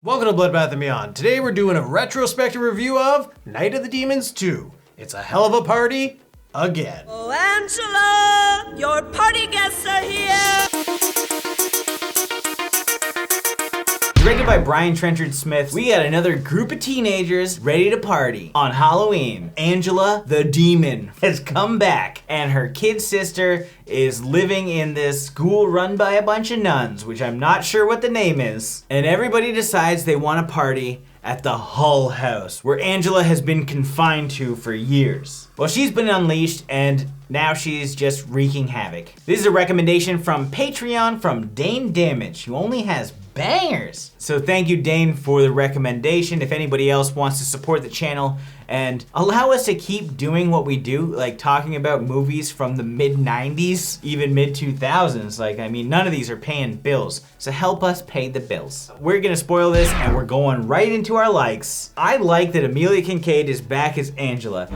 Welcome to Bloodbath & Beyond. Today we're doing a retrospective review of Night of the Demons 2. It's a hell of a party, again. Oh, Angela, your party guests are here. Directed by Brian Trenchard Smith, we got another group of teenagers ready to party. On Halloween, Angela the Demon has come back, and her kid sister is living in this school run by a bunch of nuns, which I'm not sure what the name is. And everybody decides they want to party at the Hull House, where Angela has been confined to for years. Well, she's been unleashed, and now she's just wreaking havoc. This is a recommendation from Patreon from Dane Damage, who only has bangers. So thank you, Dane, for the recommendation. If anybody else wants to support the channel and allow us to keep doing what we do, like talking about movies from the mid-90s, even mid-2000s, none of these are paying bills. So help us pay the bills. We're gonna spoil this and we're going right into our likes. I like that Amelia Kincaid is back as Angela.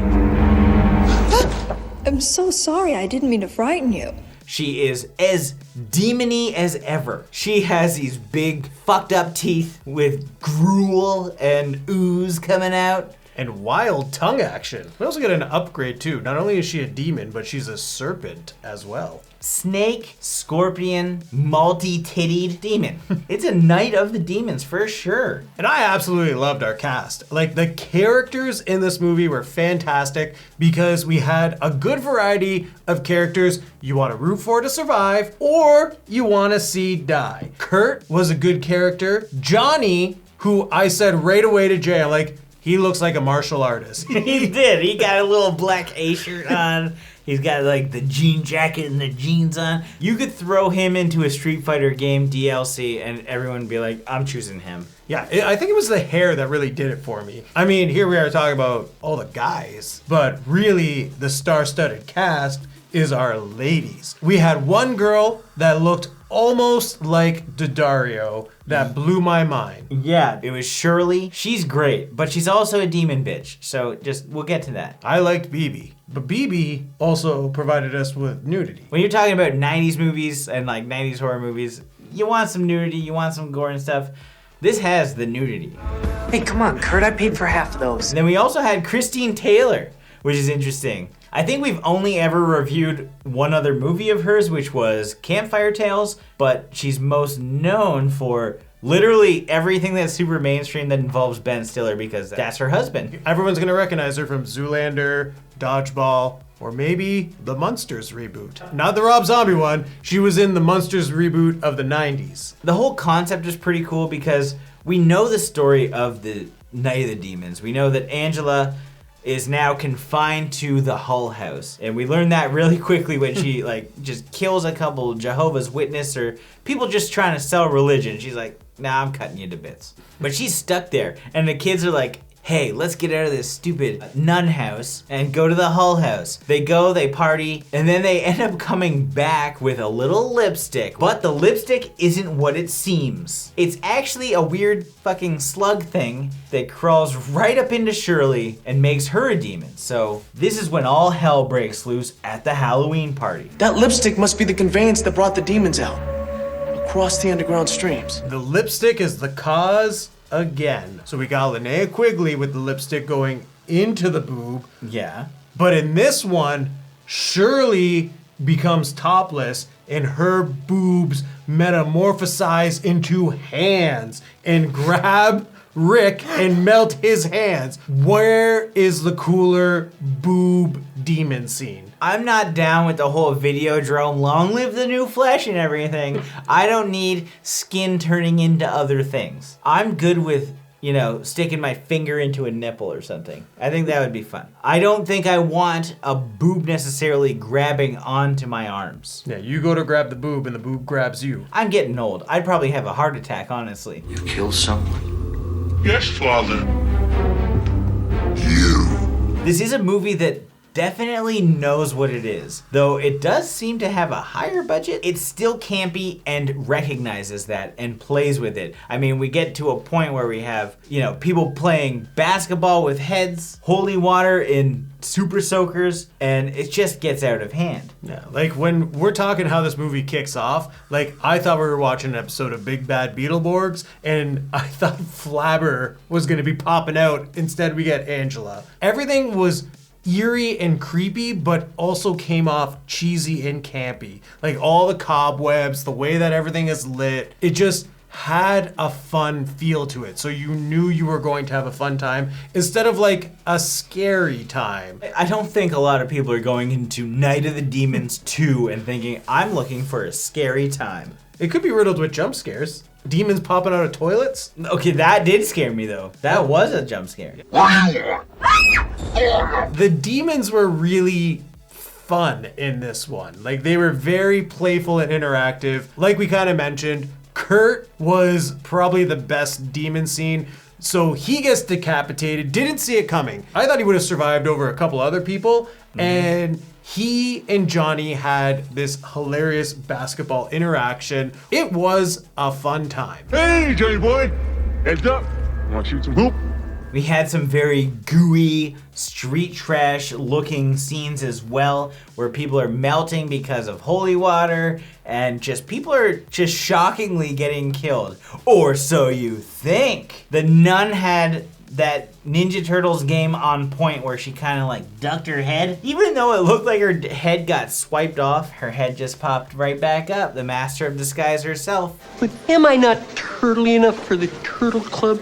I'm so sorry, I didn't mean to frighten you. She is as demony as ever. She has these big fucked up teeth with gruel and ooze coming out. And wild tongue action. We also get an upgrade too. Not only is she a demon, but she's a serpent as well. Snake, scorpion, multi-tittied demon. It's a night of the demons for sure. And I absolutely loved our cast. Like, the characters in this movie were fantastic because we had a good variety of characters you want to root for to survive or you want to see die. Kurt was a good character. Johnny, who I said right away to Jay, I'm like, he looks like a martial artist. He did. He got a little black A-shirt on. He's got like the jean jacket and the jeans on. You could throw him into a Street Fighter game DLC and everyone would be like, I'm choosing him. Yeah, I think it was the hair that really did it for me. I mean, here we are talking about all the guys, but really the star-studded cast is our ladies. We had one girl that looked almost like Daddario that blew my mind. Yeah, it was Shirley. She's great, but she's also a demon bitch. So we'll get to that. I liked BB, but BB also provided us with nudity. When you're talking about 90s movies and like 90s horror movies, you want some nudity, you want some gore and stuff. This has the nudity. Hey, come on, Kurt, I paid for half those. And then we also had Christine Taylor, which is interesting. I think we've only ever reviewed one other movie of hers, which was Campfire Tales, but she's most known for literally everything that's super mainstream that involves Ben Stiller because that's her husband. Everyone's gonna recognize her from Zoolander, Dodgeball, or maybe the Munsters reboot. Not the Rob Zombie one, she was in the Munsters reboot of the 90s. The whole concept is pretty cool because we know the story of the Night of the Demons. We know that Angela is now confined to the Hull House. And we learn that really quickly when she just kills a couple Jehovah's Witness or people just trying to sell religion. She's like, nah, I'm cutting you to bits. But she's stuck there. And the kids are like, hey, let's get out of this stupid nun house and go to the Hull House. They go, they party, and then they end up coming back with a little lipstick. But the lipstick isn't what it seems. It's actually a weird fucking slug thing that crawls right up into Shirley and makes her a demon. So this is when all hell breaks loose at the Halloween party. That lipstick must be the conveyance that brought the demons out. Across the underground streams. The lipstick is the cause again. So we got Linnea Quigley with the lipstick going into the boob. Yeah. But in this one, Shirley becomes topless and her boobs metamorphosize into hands and grab Rick and melt his hands. Where is the cooler boob demon scene? I'm not down with the whole Videodrome, long live the new flesh and everything. I don't need skin turning into other things. I'm good with, sticking my finger into a nipple or something. I think that would be fun. I don't think I want a boob necessarily grabbing onto my arms. Yeah, you go to grab the boob and the boob grabs you. I'm getting old. I'd probably have a heart attack, honestly. You killed someone. Yes, Father. You. This is a movie that definitely knows what it is. Though it does seem to have a higher budget, it's still campy and recognizes that and plays with it. I mean, we get to a point where we have, people playing basketball with heads, holy water in super soakers, and it just gets out of hand. Yeah, like when we're talking how this movie kicks off, like I thought we were watching an episode of Big Bad Beetleborgs, and I thought Flabber was going to be popping out. Instead, we get Angela. Everything was eerie and creepy, but also came off cheesy and campy. Like all the cobwebs, the way that everything is lit, it just had a fun feel to it. So you knew you were going to have a fun time instead of like a scary time. I don't think a lot of people are going into Night of the Demons 2 and thinking, I'm looking for a scary time. It could be riddled with jump scares. Demons popping out of toilets. Okay, that did scare me though. That was a jump scare. The demons were really fun in this one. Like they were very playful and interactive. Like we kind of mentioned, Kurt was probably the best demon scene. So he gets decapitated, didn't see it coming. I thought he would have survived over a couple other people. And he and Johnny had this hilarious basketball interaction. It was a fun time. Hey, Johnny boy, heads up. Want to shoot some hoop? We had some very gooey, street trash looking scenes as well, where people are melting because of holy water, and people are just shockingly getting killed. Or so you think. The nun had that Ninja Turtles game on point where she kind of like ducked her head. Even though it looked like her head got swiped off, her head just popped right back up. The master of disguise herself. But am I not turtly enough for the Turtle Club?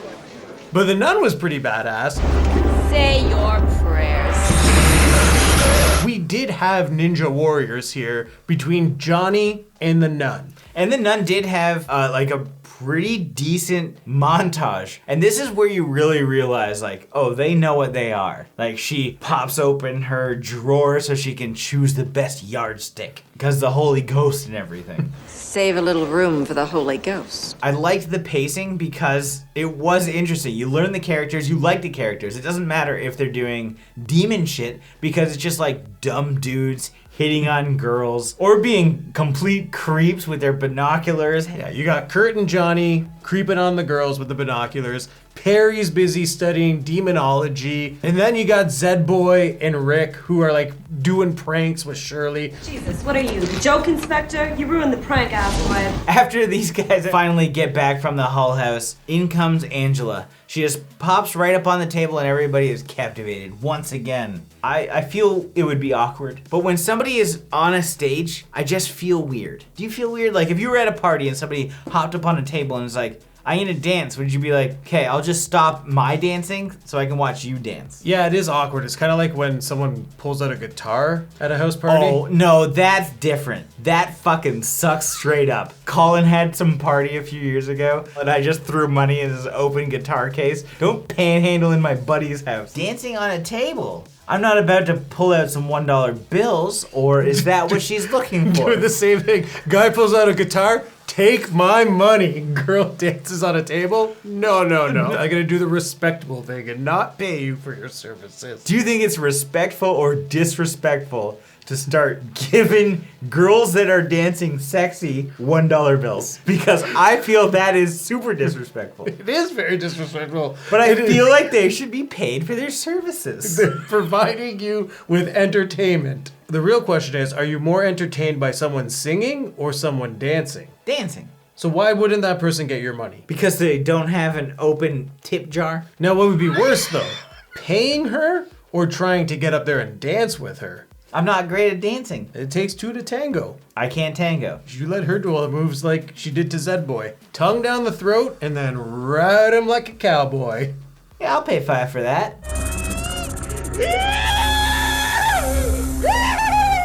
But the nun was pretty badass. Say your prayers. We did have ninja warriors here between Johnny and the nun. And the nun did have like a pretty decent montage. And this is where you really realize like, oh, they know what they are. Like she pops open her drawer so she can choose the best yardstick because the Holy Ghost and everything. Save a little room for the Holy Ghost. I liked the pacing because it was interesting. You learn the characters, you like the characters. It doesn't matter if they're doing demon shit because it's just like dumb dudes hitting on girls or being complete creeps with their binoculars. Yeah, you got Kurt and Johnny creeping on the girls with the binoculars. Perry's busy studying demonology. And then you got Zed Boy and Rick who are like doing pranks with Shirley. Jesus, what are you, the joke inspector? You ruined the prank, asswipe. After these guys finally get back from the Hull House, in comes Angela. She just pops right up on the table and everybody is captivated once again. I feel it would be awkward, but when somebody is on a stage, I just feel weird. Do you feel weird? Like if you were at a party and somebody hopped up on a table and was like, I need to dance, would you be like, okay, I'll just stop my dancing so I can watch you dance? Yeah, it is awkward. It's kind of like when someone pulls out a guitar at a house party. Oh, no, that's different. That fucking sucks straight up. Colin had some party a few years ago, and I just threw money in his open guitar case. Don't panhandle in my buddy's house. Dancing on a table. I'm not about to pull out some $1 bills, or is that what she's looking for? Doing the same thing. Guy pulls out a guitar. Take my money. Girl dances on a table. No. I'm gonna do the respectable thing and not pay you for your services. Do you think it's respectful or disrespectful to start giving girls that are dancing sexy $1 bills? Because I feel that is super disrespectful. It is very disrespectful. But I feel like they should be paid for their services. They're providing you with entertainment. The real question is, are you more entertained by someone singing or someone dancing? Dancing. So why wouldn't that person get your money? Because they don't have an open tip jar? Now what would be worse though? Paying her or trying to get up there and dance with her? I'm not great at dancing. It takes two to tango. I can't tango. You let her do all the moves like she did to Zed Boy. Tongue down the throat and then ride him like a cowboy. Yeah, I'll pay $5 for that.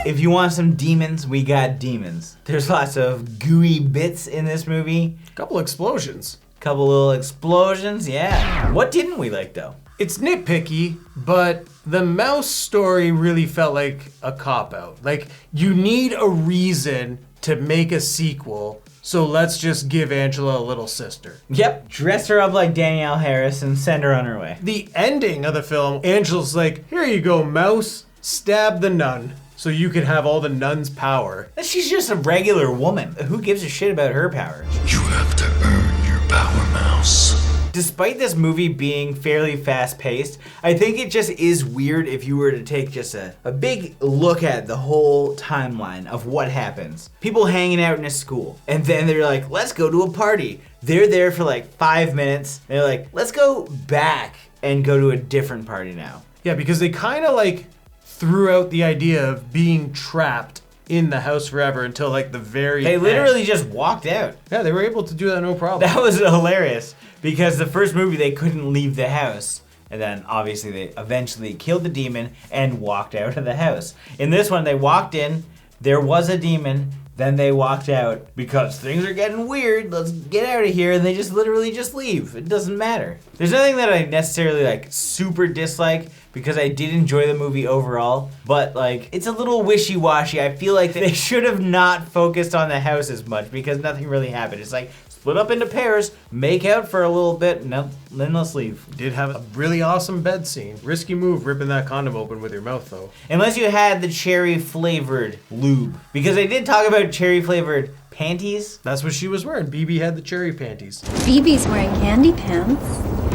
If you want some demons, we got demons. There's lots of gooey bits in this movie. Couple explosions. Couple little explosions, yeah. What didn't we like though? It's nitpicky, but the mouse story really felt like a cop-out. Like, you need a reason to make a sequel, so let's just give Angela a little sister. Yep, dress her up like Danielle Harris and send her on her way. The ending of the film, Angela's like, here you go, mouse. stab the nun so you can have all the nun's power. She's just a regular woman. Who gives a shit about her power? You have to earn your power, Mouse. Despite this movie being fairly fast-paced, I think it just is weird if you were to take just a big look at the whole timeline of what happens. People hanging out in a school, and then they're like, let's go to a party. They're there for like 5 minutes. They're like, let's go back and go to a different party now. Yeah, because they kind of like threw out the idea of being trapped in the house forever until like the very They end. literally just walked out. Yeah, they were able to do that no problem. That was hilarious because the first movie they couldn't leave the house. And then obviously they eventually killed the demon and walked out of the house. In this one, they walked in, there was a demon, then they walked out because things are getting weird, let's get out of here, and they just literally just leave. It doesn't matter. There's nothing that I necessarily like super dislike because I did enjoy the movie overall, but like it's a little wishy-washy. I feel like they should have not focused on the house as much because nothing really happened. It's like split up into pairs, make out for a little bit, and then let's leave. Did have a really awesome bed scene. Risky move ripping that condom open with your mouth though. Unless you had the cherry flavored lube. Because they did talk about cherry flavored panties. That's what she was wearing. BB had the cherry panties. Phoebe's wearing candy pants.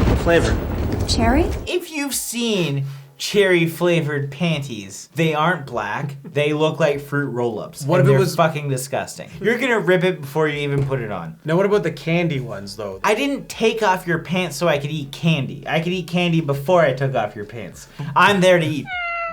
What flavor? Cherry? If you've seen cherry flavored panties, they aren't black. They look like fruit roll-ups. What if it was fucking disgusting? You're gonna rip it before you even put it on. Now what about the candy ones though? I didn't take off your pants so I could eat candy. I could eat candy before I took off your pants. I'm there to eat.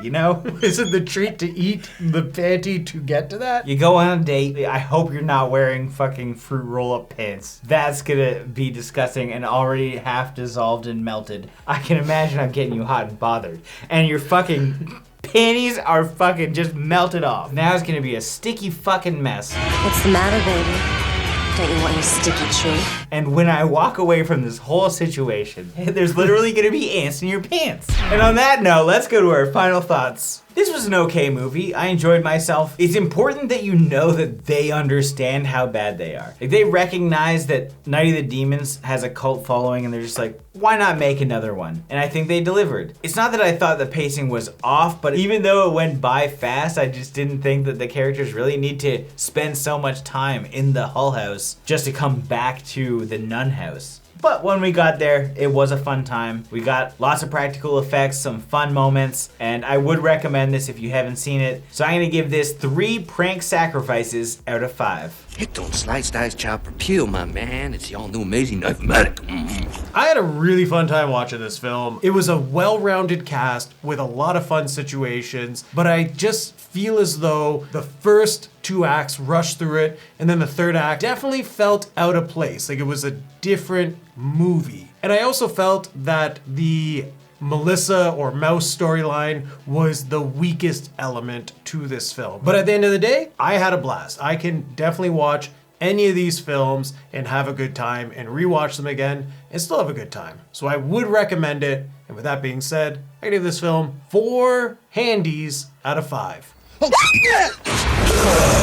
You know? Is it the treat to eat the panty to get to that? You go on a date, I hope you're not wearing fucking fruit roll-up pants. That's gonna be disgusting and already half dissolved and melted. I can imagine I'm getting you hot and bothered. And your fucking panties are fucking just melted off. Now it's gonna be a sticky fucking mess. What's the matter, baby? Don't you want your sticky treat? And when I walk away from this whole situation, there's literally gonna be ants in your pants. And on that note, let's go to our final thoughts. This was an okay movie. I enjoyed myself. It's important that you know that they understand how bad they are. Like, they recognize that Night of the Demons has a cult following and they're just like, why not make another one? And I think they delivered. It's not that I thought the pacing was off, but even though it went by fast, I just didn't think that the characters really need to spend so much time in the Hull House just to come back to the Nun House. But when we got there, it was a fun time. We got lots of practical effects, some fun moments, and I would recommend this if you haven't seen it. So I'm gonna give this 3 prank sacrifices out of 5. It don't slice, dice, chop, or peel, my man. It's the all-new Amazing Knife-O-Matic. I had a really fun time watching this film. It was a well-rounded cast with a lot of fun situations, but I just feel as though the first 2 acts rushed through it, and then the third act definitely felt out of place. Like it was a different movie. And I also felt that the Melissa or Mouse storyline was the weakest element to this film. But at the end of the day, I had a blast. I can definitely watch any of these films and have a good time and rewatch them again and still have a good time. So I would recommend it. And with that being said, I give this film 4 handies out of 5.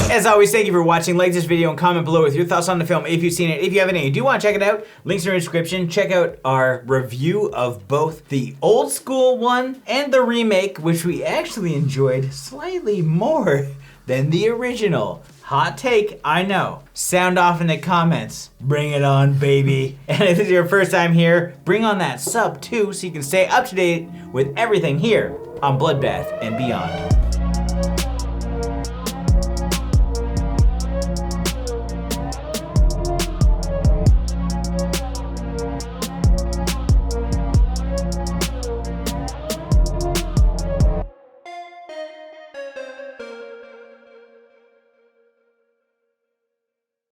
As always, thank you for watching. Like this video and comment below with your thoughts on the film if you've seen it. If you haven't and you do want to check it out, links in the description. Check out our review of both the old school one and the remake, which we actually enjoyed slightly more than the original. Hot take, I know. Sound off in the comments. Bring it on, baby. And if this is your first time here, bring on that sub too so you can stay up to date with everything here on Bloodbath and Beyond.